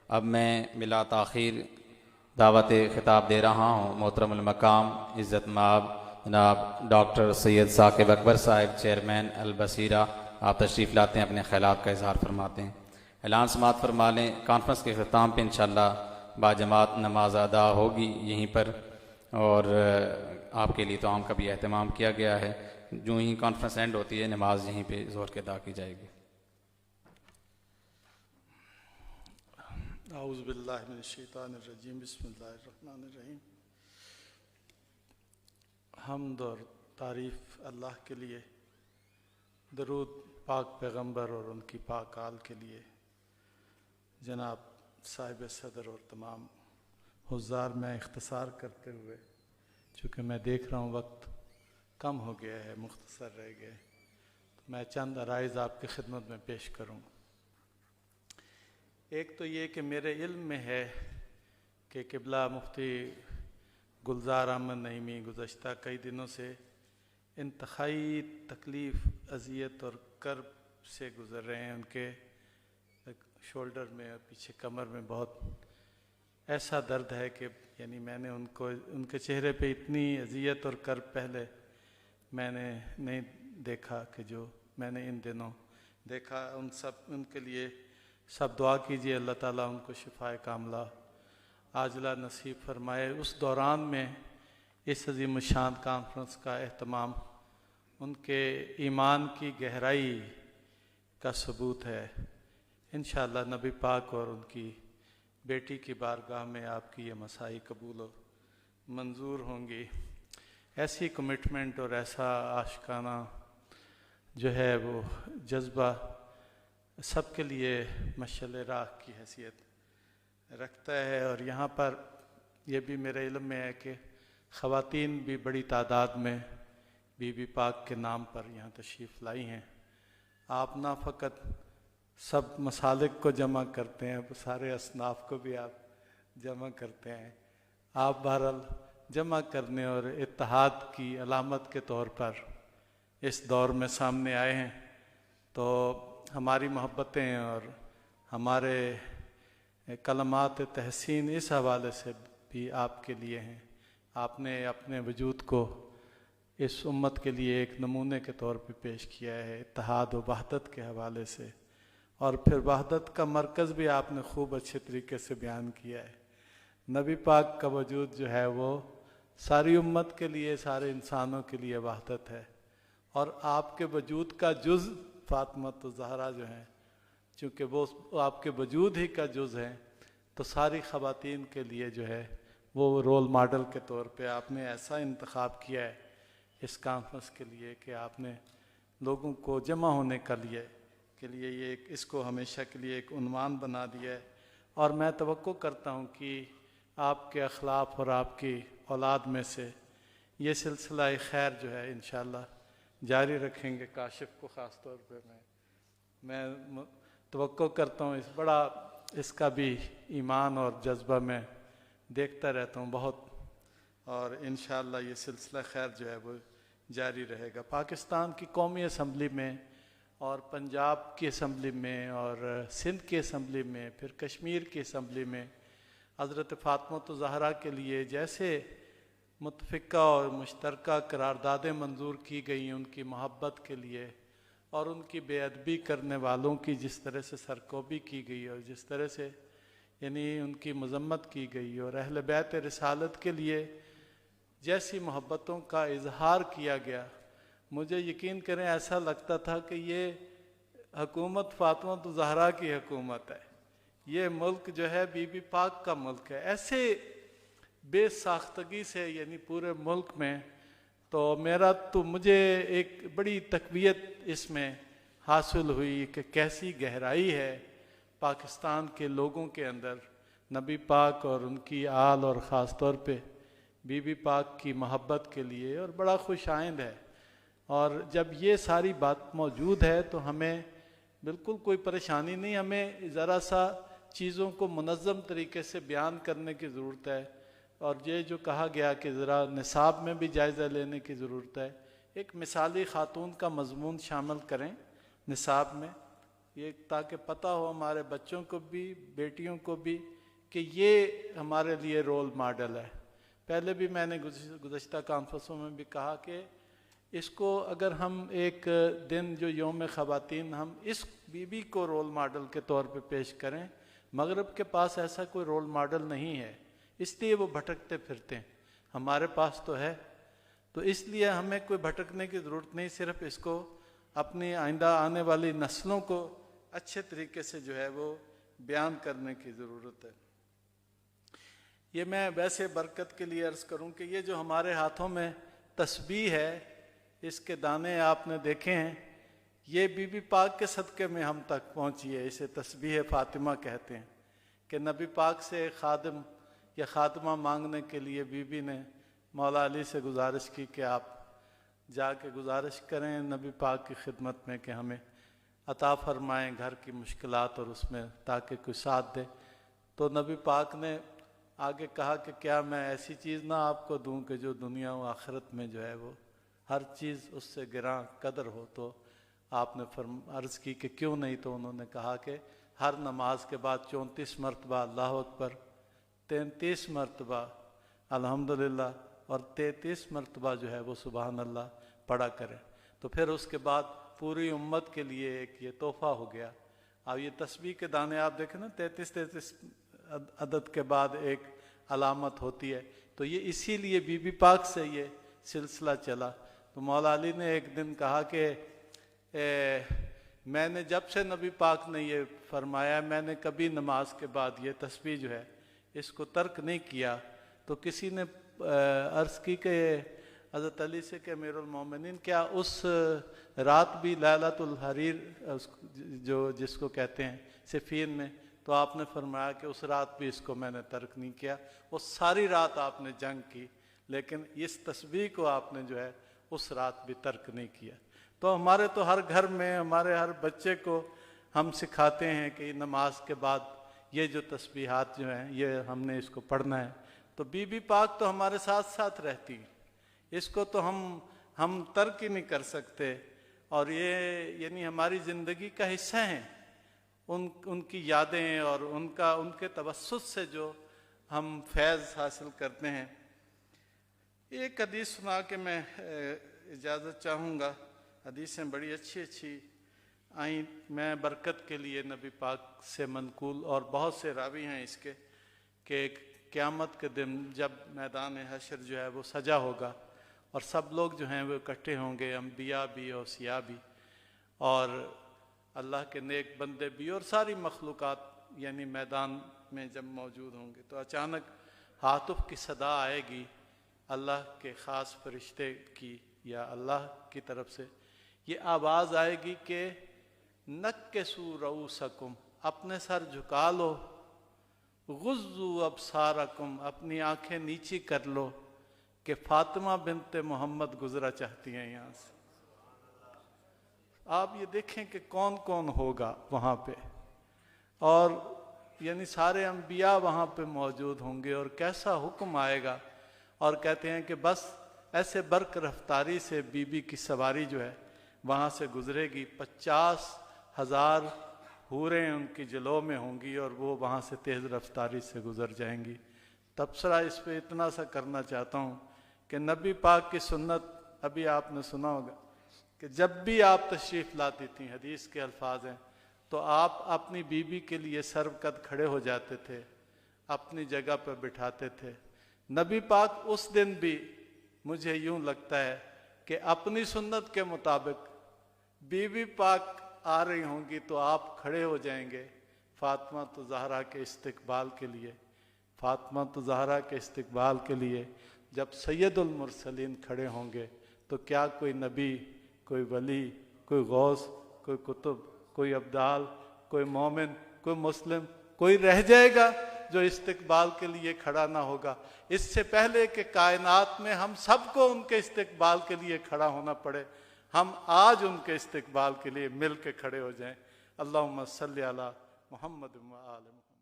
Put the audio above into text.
اب میں بلا تاخیر دعوت خطاب دے رہا ہوں محترم المقام عزت مآب جناب ڈاکٹر سید ثاقب اکبر صاحب چیئرمین البصیرہ، آپ تشریف لاتے ہیں، اپنے خیالات کا اظہار فرماتے ہیں۔ اعلان سماعت فرما لیں۔ کانفرنس کے اختتام پہ انشاءاللہ باجماعت نماز ادا ہوگی یہیں پر، اور آپ کے لیے طعام کا بھی اہتمام کیا گیا ہے۔ جو ہی کانفرنس اینڈ ہوتی ہے نماز یہیں پہ ظہر کے ادا کی جائے گی۔ اعوذ باللہ من الشیطان الرجیم، بسم اللہ الرحمن الرحیم۔ حمد اور تعریف اللہ کے لیے، درود پاک پیغمبر اور ان کی پاک آل کے لیے۔ جناب صاحب صدر اور تمام حضار، میں اختصار کرتے ہوئے، چونکہ میں دیکھ رہا ہوں وقت کم ہو گیا ہے، مختصر رہ گئے، تو میں چند عرائض آپ کی خدمت میں پیش کروں۔ ایک تو یہ کہ میرے علم میں ہے کہ قبلہ مفتی گلزار احمد نعیمی گزشتہ کئی دنوں سے انتہائی تکلیف، اذیت اور کرب سے گزر رہے ہیں۔ ان کے شولڈر میں اور پیچھے کمر میں بہت ایسا درد ہے کہ یعنی میں نے ان کے چہرے پہ اتنی اذیت اور کرب پہلے میں نے نہیں دیکھا کہ جو میں نے ان دنوں دیکھا۔ ان کے لیے سب دعا کیجیے، اللہ تعالیٰ ان کو شفائے کاملہ عاجلہ نصیب فرمائے۔ اس دوران میں اس عظیم الشان کانفرنس کا اہتمام ان کے ایمان کی گہرائی کا ثبوت ہے۔ انشاءاللہ نبی پاک اور ان کی بیٹی کی بارگاہ میں آپ کی یہ مساعی قبول و منظور ہوں گی۔ ایسی کمٹمنٹ اور ایسا عاشقانہ جو ہے وہ جذبہ سب کے لیے مشعل راہ کی حیثیت رکھتا ہے۔ اور یہاں پر یہ بھی میرے علم میں ہے کہ خواتین بھی بڑی تعداد میں بی بی پاک کے نام پر یہاں تشریف لائی ہیں۔ آپ نہ فقط سب مسالک کو جمع کرتے ہیں، سارے اصناف کو بھی آپ جمع کرتے ہیں، آپ بہرحال جمع کرنے اور اتحاد کی علامت کے طور پر اس دور میں سامنے آئے ہیں۔ تو ہماری محبتیں اور ہمارے کلمات تحسین اس حوالے سے بھی آپ کے لیے ہیں۔ آپ نے اپنے وجود کو اس امت کے لیے ایک نمونے کے طور پہ پیش کیا ہے، اتحاد و وحدت کے حوالے سے، اور پھر وحدت کا مرکز بھی آپ نے خوب اچھے طریقے سے بیان کیا ہے۔ نبی پاک کا وجود جو ہے وہ ساری امت کے لیے، سارے انسانوں کے لیے وحدت ہے، اور آپ کے وجود کا جز فاطمہ الزہرا جو ہیں، چونکہ وہ آپ کے وجود ہی کا جز ہیں، تو ساری خواتین کے لیے جو ہے وہ رول ماڈل کے طور پہ آپ نے ایسا انتخاب کیا ہے اس کانفرنس کے لیے کہ آپ نے لوگوں کو جمع ہونے کے لیے یہ اس کو ہمیشہ کے لیے ایک عنوان بنا دیا ہے۔ اور میں توقع کرتا ہوں کہ آپ کے اخلاق اور آپ کی اولاد میں سے یہ سلسلہ خیر جو ہے انشاءاللہ جاری رکھیں گے۔ کاشف کو خاص طور پہ میں توقع کرتا ہوں، اس کا بھی ایمان اور جذبہ میں دیکھتا رہتا ہوں بہت، اور انشاءاللہ یہ سلسلہ خیر جو ہے وہ جاری رہے گا۔ پاکستان کی قومی اسمبلی میں اور پنجاب کی اسمبلی میں اور سندھ کی اسمبلی میں، پھر کشمیر کی اسمبلی میں حضرت فاطمہ الزہرا کے لیے جیسے متفقہ اور مشترکہ قراردادیں منظور کی گئی، ان کی محبت کے لیے اور ان کی بے ادبی کرنے والوں کی جس طرح سے سرکوبی کی گئی اور جس طرح سے یعنی ان کی مذمت کی گئی، اور اہل بیت رسالت کے لیے جیسی محبتوں کا اظہار کیا گیا، مجھے یقین کریں ایسا لگتا تھا کہ یہ حکومت فاطمہ الزہرا کی حکومت ہے، یہ ملک جو ہے بی بی پاک کا ملک ہے۔ ایسے بے ساختگی سے یعنی پورے ملک میں، تو مجھے ایک بڑی تقویت اس میں حاصل ہوئی کہ کیسی گہرائی ہے پاکستان کے لوگوں کے اندر نبی پاک اور ان کی آل اور خاص طور پہ بی بی پاک کی محبت کے لیے، اور بڑا خوش آئند ہے۔ اور جب یہ ساری بات موجود ہے تو ہمیں بالکل کوئی پریشانی نہیں، ہمیں ذرا سا چیزوں کو منظم طریقے سے بیان کرنے کی ضرورت ہے، اور یہ جو کہا گیا کہ ذرا نصاب میں بھی جائزہ لینے کی ضرورت ہے، ایک مثالی خاتون کا مضمون شامل کریں نصاب میں، یہ تاکہ پتہ ہو ہمارے بچوں کو بھی بیٹیوں کو بھی کہ یہ ہمارے لیے رول ماڈل ہے۔ پہلے بھی میں نے گزشتہ کانفرنسوں میں بھی کہا کہ اس کو اگر ہم ایک دن جو یوم خواتین ہم اس بی بی کو رول ماڈل کے طور پہ پیش کریں، مغرب کے پاس ایسا کوئی رول ماڈل نہیں ہے، اس لیے وہ بھٹکتے پھرتے ہیں، ہمارے پاس تو ہے۔ تو اس لیے ہمیں کوئی بھٹکنے کی ضرورت نہیں، صرف اس کو اپنی آئندہ آنے والی نسلوں کو اچھے طریقے سے جو ہے وہ بیان کرنے کی ضرورت ہے۔ یہ میں ویسے برکت کے لیے عرض کروں کہ یہ جو ہمارے ہاتھوں میں تسبیح ہے، اس کے دانے آپ نے دیکھے ہیں، یہ بی بی پاک کے صدقے میں ہم تک پہنچی ہے۔ اسے تسبیح فاطمہ کہتے ہیں کہ نبی پاک سے خادم یا خادمہ مانگنے کے لیے بی بی نے مولا علی سے گزارش کی کہ آپ جا کے گزارش کریں نبی پاک کی خدمت میں کہ ہمیں عطا فرمائیں گھر کی مشکلات اور اس میں تاکہ کوئی ساتھ دے۔ تو نبی پاک نے آگے کہا کہ کیا میں ایسی چیز نہ آپ کو دوں کہ جو دنیا و آخرت میں جو ہے وہ ہر چیز اس سے گراں قدر ہو؟ تو آپ نے عرض کی کہ کیوں نہیں؟ تو انہوں نے کہا کہ ہر نماز کے بعد 34 مرتبہ اللہ اکبر، 33 مرتبہ الحمدللہ اور 33 مرتبہ جو ہے وہ سبحان اللہ پڑھا کریں۔ تو پھر اس کے بعد پوری امت کے لیے ایک یہ تحفہ ہو گیا۔ اب یہ تسبیح کے دانے آپ دیکھیں نا، 33 عدد کے بعد ایک علامت ہوتی ہے، تو یہ اسی لیے بی بی پاک سے یہ سلسلہ چلا۔ تو مولا علی نے ایک دن کہا کہ میں نے جب سے نبی پاک نے یہ فرمایا، میں نے کبھی نماز کے بعد یہ تسبیح جو ہے اس کو ترک نہیں کیا۔ تو کسی نے عرض کی کہ حضرت علی سے کہ امیر المومنین کیا اس رات بھی لیلۃ الحریر جس کو کہتے ہیں صفین میں؟ تو آپ نے فرمایا کہ اس رات بھی اس کو میں نے ترک نہیں کیا، وہ ساری رات آپ نے جنگ کی، لیکن اس تسبیح کو آپ نے جو ہے اس رات بھی ترک نہیں کیا۔ تو ہمارے تو ہر گھر میں ہمارے ہر بچے کو ہم سکھاتے ہیں کہ نماز کے بعد یہ جو تسبیحات جو ہیں یہ ہم نے اس کو پڑھنا ہے۔ تو بی بی پاک تو ہمارے ساتھ ساتھ رہتی، اس کو تو ہم ترک ہی نہیں کر سکتے، اور یہ یعنی ہماری زندگی کا حصہ ہیں۔ ان کی یادیں اور ان کے توسط سے جو ہم فیض حاصل کرتے ہیں۔ ایک حدیث سنا کے میں اجازت چاہوں گا۔ حدیثیں بڑی اچھی آئیں، میں برکت کے لیے نبی پاک سے منقول، اور بہت سے راوی ہیں اس کے، کہ قیامت کے دن جب میدان حشر جو ہے وہ سجا ہوگا اور سب لوگ جو ہیں وہ اکٹھے ہوں گے، انبیاء بھی اور اوصیاء بھی اور اللہ کے نیک بندے بھی اور ساری مخلوقات، یعنی میدان میں جب موجود ہوں گے، تو اچانک ہاتف کی صدا آئے گی اللہ کے خاص فرشتے کی یا اللہ کی طرف سے، یہ آواز آئے گی کہ نکسوا رؤوسکم، اپنے سر جھکا لو، غضوا ابصارکم، اپنی آنکھیں نیچی کر لو، کہ فاطمہ بنت محمد گزرا چاہتی ہیں یہاں سے۔ آپ یہ دیکھیں کہ کون کون ہوگا وہاں پہ، اور یعنی سارے انبیاء وہاں پہ موجود ہوں گے، اور کیسا حکم آئے گا، اور کہتے ہیں کہ بس ایسے برق رفتاری سے بی بی کی سواری جو ہے وہاں سے گزرے گی، 50,000 حوریں ان کی جلو میں ہوں گی اور وہ وہاں سے تیز رفتاری سے گزر جائیں گی۔ تبصرہ اس پہ اتنا سا کرنا چاہتا ہوں کہ نبی پاک کی سنت ابھی آپ نے سنا ہوگا کہ جب بھی آپ تشریف لاتی تھیں، حدیث کے الفاظ ہیں، تو آپ اپنی بیوی کے لیے سر قد کھڑے ہو جاتے تھے، اپنی جگہ پر بٹھاتے تھے۔ نبی پاک اس دن بھی مجھے یوں لگتا ہے کہ اپنی سنت کے مطابق بیوی پاک آ رہی ہوں گی تو آپ کھڑے ہو جائیں گے فاطمہ تو زہرا کے استقبال کے لیے، فاطمہ تو زہرا کے استقبال کے لیے۔ جب سید المرسلین کھڑے ہوں گے تو کیا کوئی نبی، کوئی ولی، کوئی غوث، کوئی قطب، کوئی ابدال، کوئی مومن، کوئی مسلم، کوئی رہ جائے گا جو استقبال کے لیے کھڑا نہ ہوگا؟ اس سے پہلے کہ کائنات میں ہم سب کو ان کے استقبال کے لیے کھڑا ہونا پڑے، ہم آج ان کے استقبال کے لیے مل کے کھڑے ہو جائیں۔ اللہم صلی علی محمد و آل محمد۔